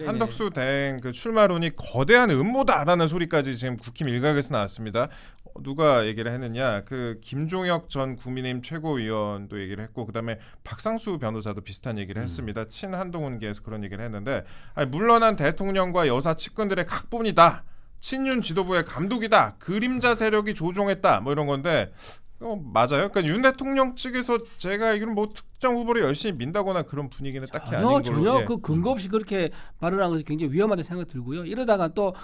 한덕수 대 그 출마론이 거대한 음모다라는 소리까지 지금 국힘 일각에서 나왔습니다. 누가 얘기를 했느냐? 그 김종혁 전 국민의힘 최고위원도 얘기를 했고, 그다음에 박상수 변호사도 비슷한 얘기를 했습니다. 친한동훈계에서 그런 얘기를 했는데, 물러난 대통령과 여사 측근들의 각본이다. 친윤 지도부의 감독이다. 그림자 세력이 조종했다. 뭐 이런 건데. 맞아요. 그러니까 윤 대통령 측에서 제가 알기로는 뭐 특정 후보를 열심히 민다거나 그런 분위기는 딱히 아닌 걸로. 전혀 그 근거 없이 그렇게 발언한 것이 굉장히 위험하다는 생각이 들고요. 이러다가 또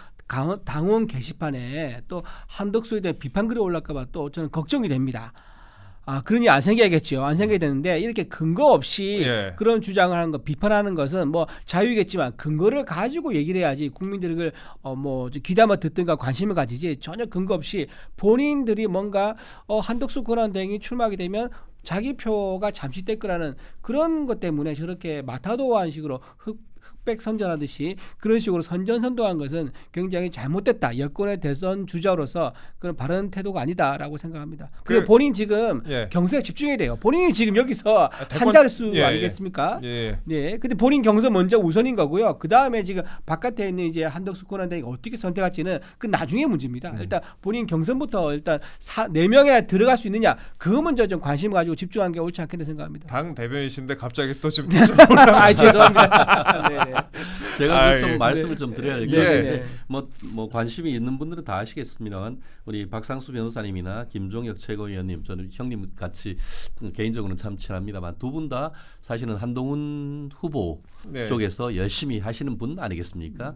당원 게시판에 또 한덕수에 대한 비판글이 올랄까 봐 또 저는 걱정이 됩니다. 그러니 안 생겨야겠죠. 안 생겨야 되는데 이렇게 근거 없이 그런 주장을 하는 거, 비판하는 것은 뭐 자유겠지만 근거를 가지고 얘기를 해야지 국민들을 뭐 귀담아 듣든가 관심을 가지지, 전혀 근거 없이 본인들이 뭔가 한덕수 권한대행이 출마하게 되면 자기 표가 잠식될 거라는 그런 것 때문에 저렇게 마타도한 식으로 흑백 선전하듯이 그런 식으로 선전선동한 것은 굉장히 잘못됐다. 여권의 대선 주자로서 그런 바른 태도가 아니다라고 생각합니다. 그리고 본인 지금 경선에 집중해야 돼요. 본인이 지금 여기서 한 자릿수 아니겠습니까? 네. 근데 본인 경선 먼저 우선인 거고요. 그 다음에 지금 바깥에 있는 이제 한덕수 권한대행이 어떻게 선택할지는 그 나중에 문제입니다. 일단 본인 경선부터 일단 4명이나 들어갈 수 있느냐, 그거 먼저 좀 관심 가지고 집중하는 게 옳지 않겠다 생각합니다. 당 대변이신데 갑자기 또 좀 죄송합니다. 네네. 제가 좀 말씀을 좀 드려야 되겠는데 뭐 관심이 있는 분들은 다 아시겠습니다만 우리 박상수 변호사님이나 김종혁 최고위원님, 저는 형님 같이 개인적으로는 참 친합니다만 두 분 다 사실은 한동훈 후보 쪽에서 열심히 하시는 분 아니겠습니까?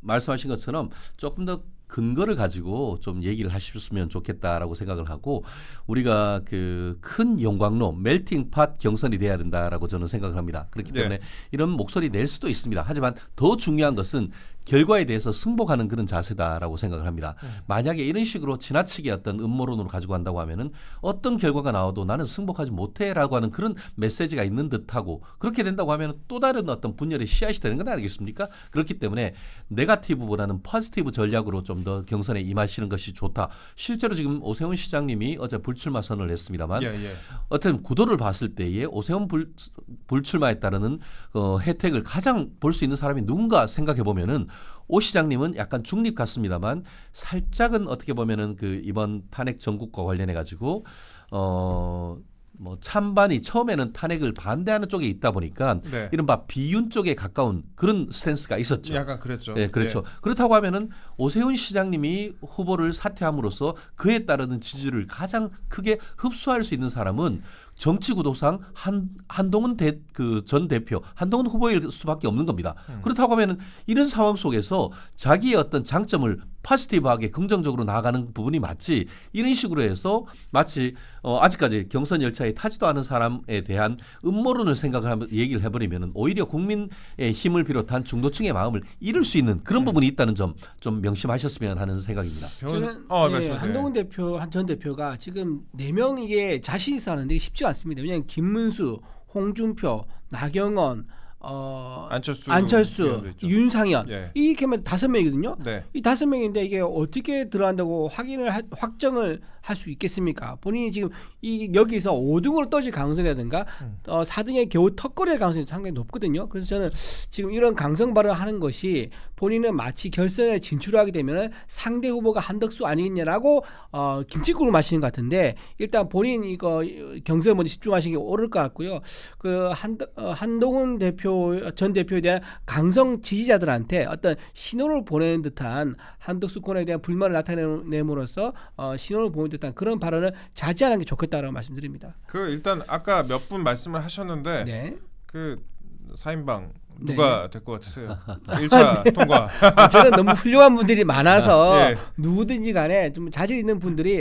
말씀하신 것처럼 조금 더 근거를 가지고 좀 얘기를 하셨으면 좋겠다라고 생각을 하고, 우리가 그 큰 용광로 멜팅팟 경선이 돼야 된다라고 저는 생각을 합니다. 그렇기 때문에 이런 목소리 낼 수도 있습니다. 하지만 더 중요한 것은 결과에 대해서 승복하는 그런 자세다라고 생각을 합니다. 만약에 이런 식으로 지나치게 어떤 음모론으로 가지고 간다고 하면은 어떤 결과가 나와도 나는 승복하지 못해라고 하는 그런 메시지가 있는 듯하고, 그렇게 된다고 하면 또 다른 어떤 분열의 씨앗이 되는 건 아니겠습니까? 그렇기 때문에 네거티브보다는 포지티브 전략으로 좀 더 경선에 임하시는 것이 좋다. 실제로 지금 오세훈 시장님이 어제 불출마 선언을 했습니다만 어떤 구도를 봤을 때에 오세훈 불출마에 따르는 혜택을 가장 볼 수 있는 사람이 누군가 생각해 보면은 오 시장님은 약간 중립 같습니다만 살짝은 어떻게 보면은 그 이번 탄핵 정국과 관련해 가지고 뭐 찬반이 처음에는 탄핵을 반대하는 쪽에 있다 보니까 이른바 비윤 쪽에 가까운 그런 스탠스가 있었죠. 약간 그랬죠. 네, 그렇죠. 그렇다고 하면은 오세훈 시장님이 후보를 사퇴함으로써 그에 따르는 지지를 가장 크게 흡수할 수 있는 사람은 정치 구도상 한동훈 전 대표, 한동훈 후보일 수밖에 없는 겁니다. 그렇다고 하면은 이런 상황 속에서 자기의 어떤 장점을 포지티브하게 긍정적으로 나아가는 부분이 맞지, 이런 식으로 해서 마치 아직까지 경선 열차에 타지도 않은 사람에 대한 음모론을 얘기를 해버리면 오히려 국민의 힘을 비롯한 중도층의 마음을 잃을 수 있는 그런 부분이 있다는 점 좀 명심하셨으면 하는 생각입니다. 저는 한동훈 전 대표가 지금 4명 이게 자신 있어 하는데 쉽지 않습니다. 왜냐하면 김문수, 홍준표, 나경원, 안철수, 윤상현 이렇게 하면 5명이거든요. 이 5명인데 이게 어떻게 들어간다고 확정을 할 수 있겠습니까? 본인이 지금 여기서 5등으로 떨어질 가능성이라든가 4등에 겨우 턱걸이할 가능성이 상당히 높거든요. 그래서 저는 지금 이런 강성 발언을 하는 것이 본인은 마치 결선에 진출하게 되면 상대 후보가 한덕수 아니겠냐라고 김치국을 마시는 것 같은데, 일단 본인 이거 경선에 먼저 집중하시는 게 옳을 것 같고요. 그 한동훈 전 대표에 대한 강성 지지자들한테 어떤 신호를 보내는 듯한, 한덕수 권한에 대한 불만을 나타내므로써 신호를 보내는 듯한 그런 발언을 자제하는 게 좋겠다라고 말씀드립니다. 일단 아까 몇 분 말씀을 하셨는데 그 4인방 누가 될 것 같으세요? 1차 통과. 저는 너무 훌륭한 분들이 많아서 누구든지 간에 좀 자질 있는 분들이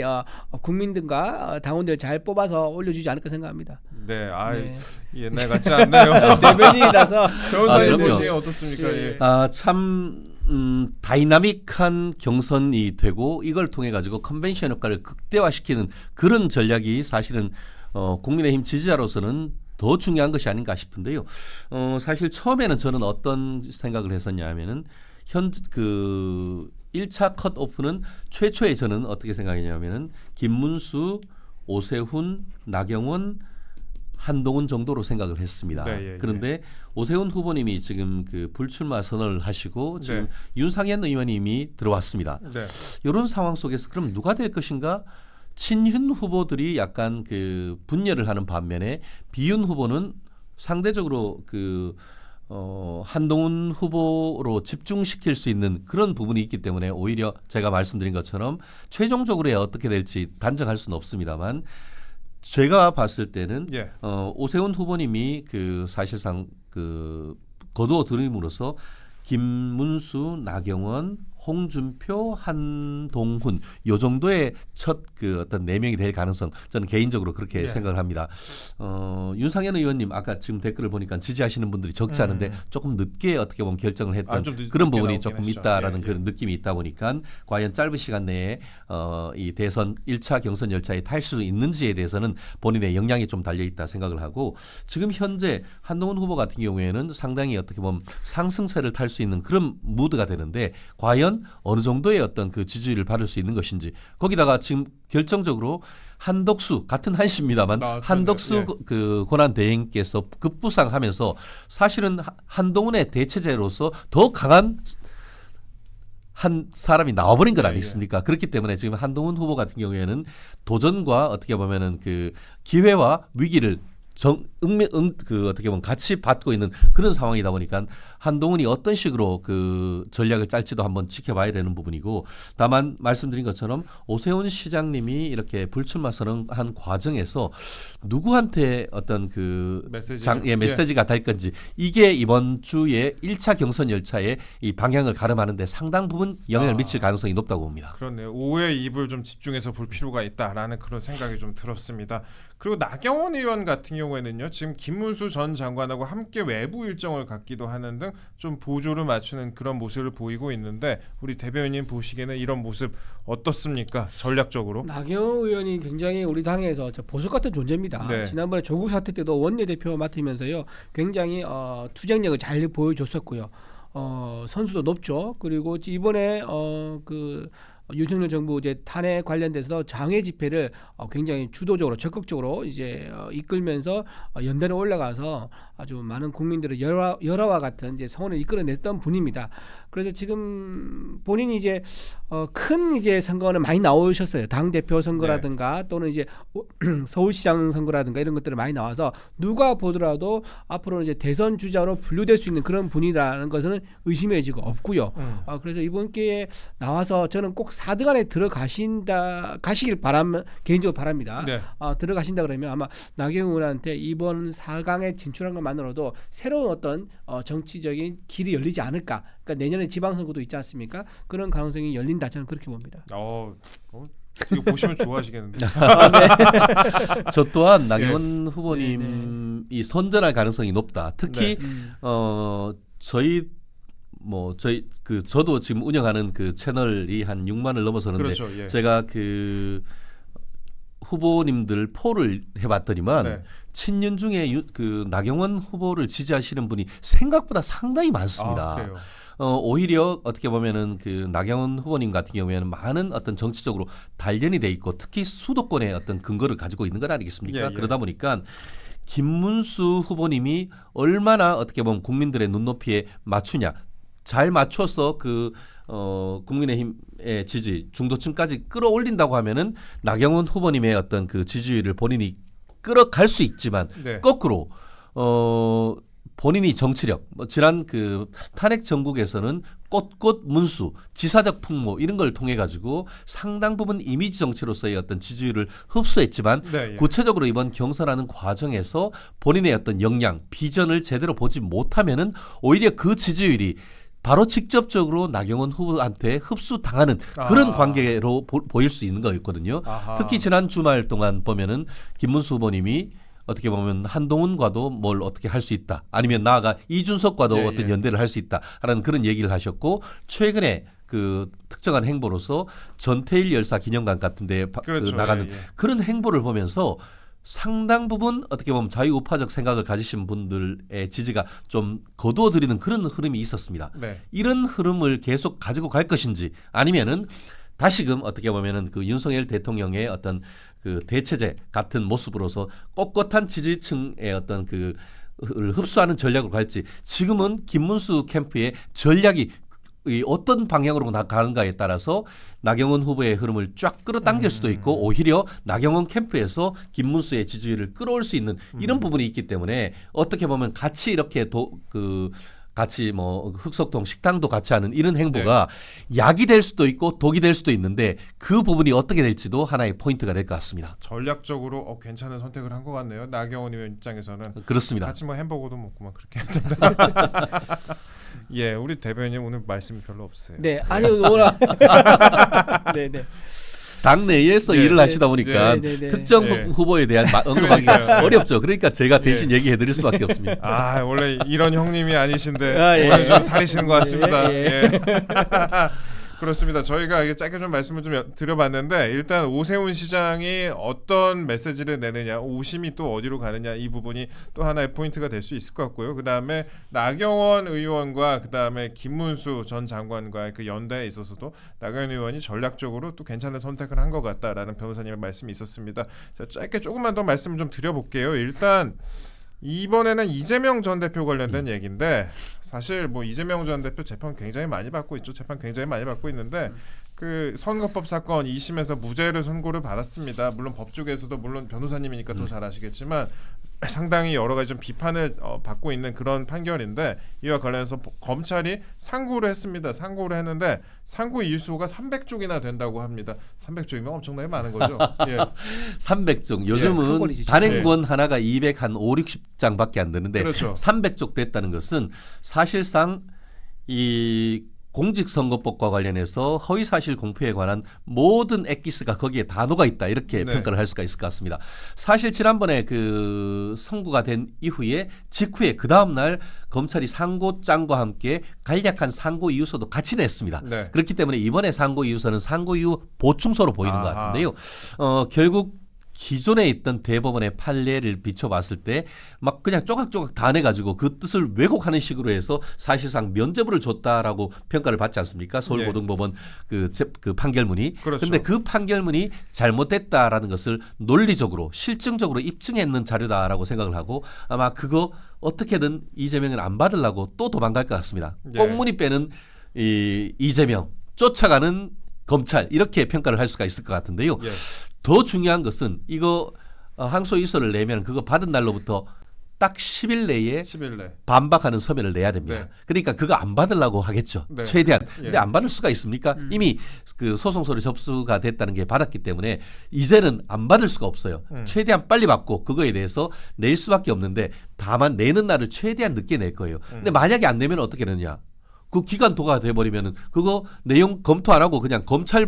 국민들과 당원들 잘 뽑아서 올려주지 않을까 생각합니다. 옛날 같지 않네요. 대변인이라서. 변호사님 보시기에 어떻습니까? 참 다이나믹한 경선이 되고 이걸 통해 가지고 컨벤션 효과를 극대화시키는 그런 전략이 사실은 국민의힘 지지자로서는 더 중요한 것이 아닌가 싶은데요. 사실 처음에는 저는 어떤 생각을 했었냐 하면은 1차 컷오프는 최초에 저는 어떻게 생각했냐면은 김문수, 오세훈, 나경원, 한동훈 정도로 생각을 했습니다. 네, 예, 그런데 오세훈 후보님이 지금 그 불출마 선언을 하시고 지금 네. 윤상현 의원님이 들어왔습니다. 네. 이런 상황 속에서 그럼 누가 될 것인가? 친윤 후보들이 약간 그 분열을 하는 반면에 비윤 후보는 상대적으로 그 한동훈 후보로 집중시킬 수 있는 그런 부분이 있기 때문에 오히려 제가 말씀드린 것처럼 최종적으로 어떻게 될지 단정할 수는 없습니다만 제가 봤을 때는 예. 오세훈 후보님이 그 사실상 그 거두어 들임으로써 김문수, 나경원, 홍준표, 한동훈 요 정도의 첫 그 어떤 4명이 될 가능성 저는 개인적으로 그렇게 예. 생각을 합니다. 윤상현 의원님 아까 지금 댓글을 보니까 지지하시는 분들이 적지 않은데 조금 늦게 어떻게 보면 결정을 했던 좀 그런 늦게 부분이 나오긴 조금 했죠. 있다라는 예, 예. 그런 느낌이 있다 보니까 과연 짧은 시간 내에 이 대선 1차 경선 열차에 탈 수 있는지에 대해서는 본인의 역량이 좀 달려 있다 생각을 하고 지금 현재 한동훈 후보 같은 경우에는 상당히 어떻게 보면 상승세를 탈 수 있는 그런 무드가 되는데 과연 어느 정도의 어떤 그 지지율을 받을 수 있는 것인지 거기다가 지금 결정적으로 한덕수 같은 한씨입니다만 그러네요. 한덕수 예. 그 권한 대행께서 급부상하면서 사실은 한동훈의 대체제로서 더 강한 한 사람이 나와버린 것 예, 아니겠습니까? 그렇기 때문에 지금 한동훈 후보 같은 경우에는 도전과 어떻게 보면은 그 기회와 위기를 그 어떻게 보면 같이 받고 있는 그런 상황이다 보니까 한동훈이 어떤 식으로 그 전략을 짤지도 한번 지켜봐야 되는 부분이고 다만 말씀드린 것처럼 오세훈 시장님이 이렇게 불출마 선언한 과정에서 누구한테 어떤 그 메시지가 될 건지 이게 이번 주에 1차 경선 열차에 이 방향을 가름하는데 상당 부분 영향을 미칠 가능성이 높다고 봅니다. 그렇네요. 오후에 입을 좀 집중해서 볼 필요가 있다라는 그런 생각이 좀 들었습니다. 그리고 나경원 의원 같은 경우에는요. 지금 김문수 전 장관하고 함께 외부 일정을 갖기도 하는 등 좀 보조를 맞추는 그런 모습을 보이고 있는데 우리 대변인 보시기에는 이런 모습 어떻습니까? 전략적으로? 나경원 의원이 굉장히 우리 당에서 보석 같은 존재입니다. 네. 지난번에 조국 사태 때도 원내대표 맡으면서요. 굉장히 투쟁력을 잘 보여줬었고요. 선수도 높죠. 그리고 이번에 그 윤석열 정부 이제 탄핵 관련돼서 장외 집회를 굉장히 주도적으로 적극적으로 이제 이끌면서 연단에 올라가서 아주 많은 국민들의 열화와 같은 이제 성원을 이끌어냈던 분입니다. 그래서 지금 본인이 이제 큰 이제 선거는 많이 나오셨어요. 당 대표 선거라든가 또는 이제 서울시장 선거라든가 이런 것들을 많이 나와서 누가 보더라도 앞으로 이제 대선 주자로 분류될 수 있는 그런 분이라는 것은 의심의 여지가 없고요. 그래서 이번 기회에 나와서 저는 꼭 4등 안에 가시길 개인적으로 바랍니다. 네. 들어가신다 그러면 아마 나경원 의원한테 이번 4강에 진출한 것만으로도 새로운 어떤 정치적인 길이 열리지 않을까. 그러니까 내년에 지방선거도 있지 않습니까? 그런 가능성이 열린다. 저는 그렇게 봅니다. 이거 보시면 좋아하시겠는데. 네. 저 또한 나경원 후보님이 선전할 가능성이 높다. 특히 저도 지금 운영하는 그 채널이 한 6만을 넘어서는데 그렇죠, 예. 제가 그 후보님들 포를 해봤더니만 친윤 중에 그 나경원 후보를 지지하시는 분이 생각보다 상당히 많습니다. 그래요? 오히려 어떻게 보면은 그 나경원 후보님 같은 경우에는 많은 어떤 정치적으로 단련이 돼 있고 특히 수도권의 어떤 근거를 가지고 있는 것 아니겠습니까? 예. 그러다 보니까 김문수 후보님이 얼마나 어떻게 보면 국민들의 눈높이에 맞추냐 잘 맞춰서 그 국민의힘의 지지 중도층까지 끌어올린다고 하면은 나경원 후보님의 어떤 그 지지율을 본인이 끌어갈 수 있지만 거꾸로 본인이 정치력 지난 그 탄핵 전국에서는 꽃꽃 문수 지사적 풍모 이런 걸 통해 가지고 상당 부분 이미지 정치로서의 어떤 지지율을 흡수했지만 구체적으로 이번 경선하는 과정에서 본인의 어떤 역량 비전을 제대로 보지 못하면은 오히려 그 지지율이 바로 직접적으로 나경원 후보한테 흡수당하는 그런 관계로 보일 수 있는 거였거든요. 특히 지난 주말 동안 보면은 김문수 후보님이 어떻게 보면 한동훈과도 뭘 어떻게 할 수 있다. 아니면 나아가 이준석과도 어떤 연대를 할 수 있다라는 그런 얘기를 하셨고 최근에 그 특정한 행보로서 전태일 열사 기념관 같은 데 나가는 그런 행보를 보면서 상당 부분 어떻게 보면 자유우파적 생각을 가지신 분들의 지지가 좀 거두어들이는 그런 흐름이 있었습니다. 이런 흐름을 계속 가지고 갈 것인지 아니면은 다시금 어떻게 보면은 그 윤석열 대통령의 어떤 그 대체제 같은 모습으로서 꼿꼿한 지지층의 어떤 그 흡수하는 전략으로 갈지 지금은 김문수 캠프의 전략이 이 어떤 방향으로 가는가에 따라서 나경원 후보의 흐름을 쫙 끌어당길 수도 있고 오히려 나경원 캠프에서 김문수의 지지율을 끌어올 수 있는 이런 부분이 있기 때문에 어떻게 보면 같이 이렇게 같이 뭐 흑석동 식당도 같이 하는 이런 행보가 약이 될 수도 있고 독이 될 수도 있는데 그 부분이 어떻게 될지도 하나의 포인트가 될 것 같습니다. 전략적으로 괜찮은 선택을 한 것 같네요. 나경원 의원 입장에서는 그렇습니다. 같이 뭐 햄버거도 먹고 막 그렇게 했는데. 예, 우리 대변인 오늘 말씀이 별로 없어요. 네, 아니 오늘 네, 네. 당내에서 네, 일을 네, 하시다 보니까 네, 네, 네. 특정 네. 후보에 대한 언급하기가 그러니까요. 어렵죠. 그러니까 제가 대신 얘기해드릴 수밖에 없습니다. 아, 원래 이런 형님이 아니신데 아, 예. 오늘 좀 살이시는 것 같습니다. 예, 예. 그렇습니다. 저희가 이게 짧게 좀 말씀을 좀 드려봤는데 일단 오세훈 시장이 어떤 메시지를 내느냐, 오심이 또 어디로 가느냐 이 부분이 또 하나의 포인트가 될 수 있을 것 같고요. 그 다음에 나경원 의원과 그 다음에 김문수 전 장관과의 그 연대에 있어서도 나경원 의원이 전략적으로 또 괜찮은 선택을 한 것 같다라는 변호사님의 말씀이 있었습니다. 자, 짧게 조금만 더 말씀을 좀 드려볼게요. 일단 이번에는 이재명 전 대표 관련된 얘기인데 사실 뭐 이재명 전 대표 재판 굉장히 많이 받고 있죠. 재판 굉장히 많이 받고 있는데 그 선거법 사건 2심에서 무죄를 선고를 받았습니다. 물론 법조계에서도 물론 변호사님이니까 더 잘 아시겠지만 상당히 여러 가지 좀 비판을 받고 있는 그런 판결인데 이와 관련해서 검찰이 상고를 했습니다. 상고를 했는데 상고 이유수가 300쪽이나 된다고 합니다. 300쪽이면 엄청나게 많은 거죠. 예. 300종. 큰 요즘은 권이지, 단행본 하나가 250-60장밖에 안 되는데 그렇죠. 300쪽 됐다는 것은 사실상 이 공직선거법과 관련해서 허위사실 공표에 관한 모든 엑기스가 거기에 단어가 있다 이렇게 네. 평가를 할 수가 있을 것 같습니다. 사실 지난번에 그 선고가 된 이후에 직후에 그 다음 날 검찰이 상고장과 함께 간략한 상고 이유서도 같이 냈습니다. 네. 그렇기 때문에 이번에 상고 이유서는 상고 이유 보충서로 보이는 것 아하. 같은데요. 결국 기존에 있던 대법원의 판례를 비춰봤을 때 막 그냥 쪼각쪼각 다 내가지고 그 뜻을 왜곡하는 식으로 해서 사실상 면죄부를 줬다라고 평가를 받지 않습니까? 서울고등법원 그 판결문이. 그렇죠. 그런데 그 판결문이 잘못됐다라는 것을 논리적으로 실증적으로 입증했는 자료다라고 생각을 하고 아마 그거 어떻게든 이재명은 안 받으려고 또 도망갈 것 같습니다. 예. 꽁무니 빼는 이재명 쫓아가는 검찰 이렇게 평가를 할 수가 있을 것 같은데요. 예. 더 중요한 것은 이거 항소이유서를 내면 그거 받은 날로부터 딱 10일 내에 10일 내. 반박하는 서면을 내야 됩니다. 네. 그러니까 그거 안 받으려고 하겠죠. 네. 최대한. 예. 근데 안 받을 수가 있습니까? 이미 그 소송서류 접수가 됐다는 게 받았기 때문에 이제는 안 받을 수가 없어요. 최대한 빨리 받고 그거에 대해서 낼 수밖에 없는데 다만 내는 날을 최대한 늦게 낼 거예요. 근데 만약에 안 내면 어떻게 되느냐? 그 기간 도가 돼버리면은 그거 내용 검토 안 하고 그냥 검찰의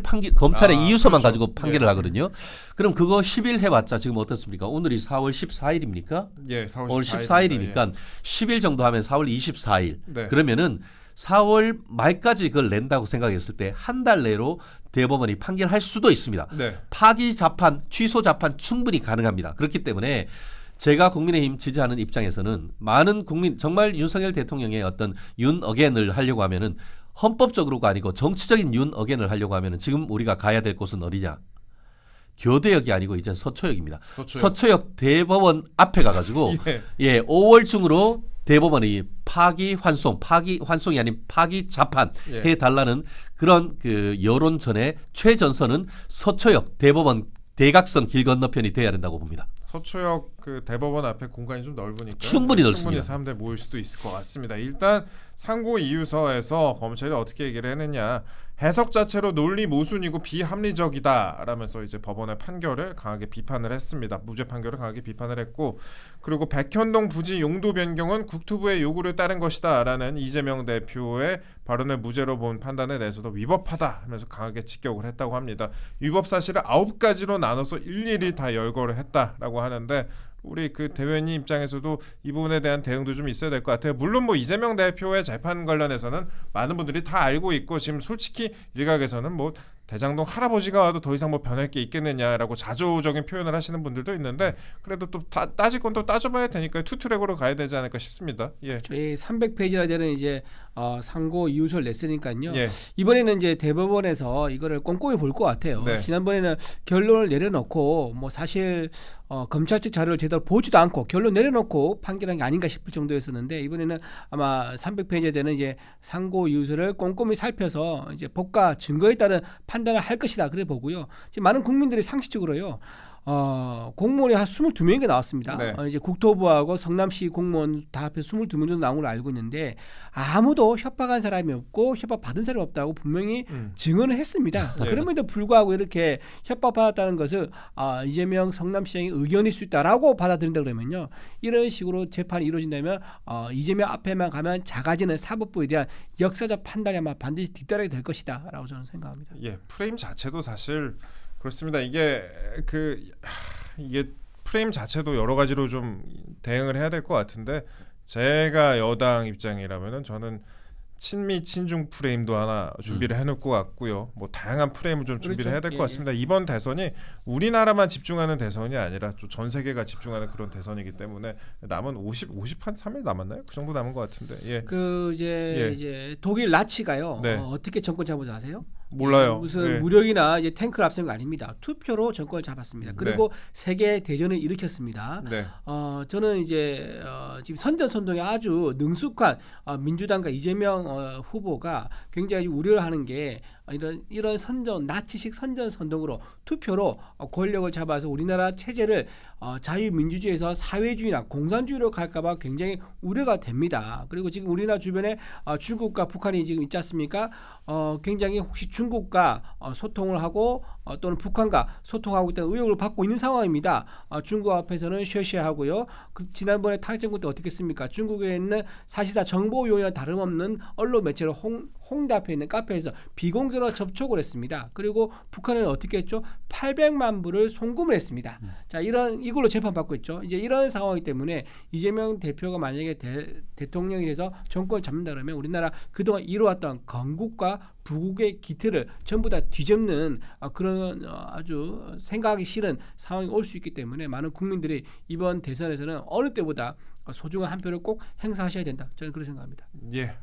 이유서만 그렇죠. 가지고 판결을 하거든요. 그럼 그거 10일 해봤자 지금 어떻습니까? 오늘이 4월 14일입니까? 예, 4월 오늘 14일이니까 10일 정도 하면 4월 24일. 네. 그러면은 4월 말까지 그걸 낸다고 생각했을 때 한 달 내로 대법원이 판결할 수도 있습니다. 네. 파기 자판, 취소 자판 충분히 가능합니다. 그렇기 때문에 제가 국민의힘 지지하는 입장에서는 많은 국민 정말 윤석열 대통령의 어떤 윤 어겐을 하려고 하면은 헌법적으로가 아니고 정치적인 윤 어겐을 하려고 하면은 지금 우리가 가야 될 곳은 어디냐? 교대역이 아니고 이제 서초역입니다. 서초역 대법원 앞에 가가지고 예. 5월 중으로 대법원이 파기 환송이 아닌 파기 자판 예. 해달라는 그런 그 여론전의 최전선은 서초역 대법원 대각선 길 건너편이 돼야 된다고 봅니다. 서초역 그 대법원 앞에 공간이 좀 넓으니까 충분히 넓습니다. 사람들 모일 수도 있을 것 같습니다. 일단 상고 이유서에서 검찰이 어떻게 얘기를 했느냐, 해석 자체로 논리 모순이고 비합리적이다라면서 이제 법원의 판결을 강하게 비판을 했습니다. 무죄 판결을 강하게 비판을 했고, 그리고 백현동 부지 용도 변경은 국토부의 요구를 따른 것이다라는 이재명 대표의 발언을 무죄로 본 판단에 대해서도 위법하다 하면서 강하게 직격을 했다고 합니다. 위법 사실을 9가지로 나눠서 일일이 다 열거를 했다라고 하는데, 우리 그 대변인 입장에서도 이 부분에 대한 대응도 좀 있어야 될 것 같아요. 물론 뭐 이재명 대표의 재판 관련해서는 많은 분들이 다 알고 있고 지금 솔직히 일각에서는 뭐 대장동 할아버지가 와도 더 이상 뭐 변할 게 있겠느냐라고 자조적인 표현을 하시는 분들도 있는데, 그래도 또 따질 건 또 따져봐야 되니까 투트랙으로 가야 되지 않을까 싶습니다. 예. 저희 300페이지나 되는 이제 상고 이유서를 냈으니까요. 예. 이번에는 이제 대법원에서 이거를 꼼꼼히 볼 것 같아요. 네. 지난번에는 결론을 내려놓고 뭐 사실 검찰 측 자료를 제대로 보지도 않고 결론 내려놓고 판결한 게 아닌가 싶을 정도였었는데 이번에는 아마 300페이지에 되는 이제 상고 이유서를 꼼꼼히 살펴서 이제 법과 증거에 따른 판단을 할 것이다 그래 보고요. 지금 많은 국민들이 상식적으로요. 공무원이 한 22명이 나왔습니다. 네. 이제 국토부하고 성남시 공무원 다 합해서 22명 정도 나온 걸로 알고 있는데 아무도 협박한 사람이 없고 협박 받은 사람이 없다고 분명히 증언을 했습니다. 네. 그럼에도 불구하고 이렇게 협박받았다는 것을 이재명 성남시장의 의견일 수 있다라고 받아들인다 그러면요. 이런 식으로 재판이 이루어진다면 이재명 앞에만 가면 작아지는 사법부에 대한 역사적 판단이 아마 반드시 뒤따르게 될 것이다 라고 저는 생각합니다. 예, 프레임 자체도 사실 그렇습니다. 이게 이게 프레임 자체도 여러 가지로 좀 대응을 해야 될 것 같은데 제가 여당 입장이라면은 저는 친미 친중 프레임도 하나 준비를 해놓을 것 같고요. 뭐 다양한 프레임을 좀 준비를 그렇죠. 해야 될 것 예, 같습니다. 이번 대선이 우리나라만 집중하는 대선이 아니라 또 전 세계가 집중하는 그런 대선이기 때문에 남은 50한 3일 남았나요? 그 정도 남은 것 같은데. 예. 그 예. 이제 독일 나치가요. 네. 어떻게 정권 잡은지 아세요? 몰라요. 무슨 예. 무력이나 이제 탱크를 앞세운 거 아닙니다. 투표로 정권을 잡았습니다. 그리고 세계 대전을 일으켰습니다. 네. 저는 이제 지금 선전선동에 아주 능숙한 민주당과 이재명 후보가 굉장히 우려를 하는 게 이런 선전 나치식 선전선동으로 투표로 권력을 잡아서 우리나라 체제를 자유민주주의에서 사회주의나 공산주의로 갈까봐 굉장히 우려가 됩니다. 그리고 지금 우리나라 주변에 중국과 북한이 지금 있지 않습니까? 굉장히 혹시 중국과 소통을 하고 또는 북한과 소통하고 있다는 의혹을 받고 있는 상황입니다. 중국 앞에서는 쉐쉐하고요. 지난번에 탄핵정권 때 어떻게 했습니까? 중국에 있는 사실상 정보용이나 다름없는 언론 매체로 홍대 앞에 있는 카페에서 비공개로 접촉을 했습니다. 그리고 북한은 어떻게 했죠? 800만 불을 송금을 했습니다. 자, 이걸로 재판받고 있죠. 이제 이런 상황이기 때문에 이재명 대표가 만약에 대통령이 돼서 정권을 잡는다 그러면 우리나라 그동안 이뤄왔던 건국과 부국의 기틀을 전부 다 뒤집는 그런 아주 생각하기 싫은 상황이 올 수 있기 때문에 많은 국민들이 이번 대선에서는 어느 때보다 소중한 한 표를 꼭 행사하셔야 된다. 저는 그렇게 생각합니다. 예.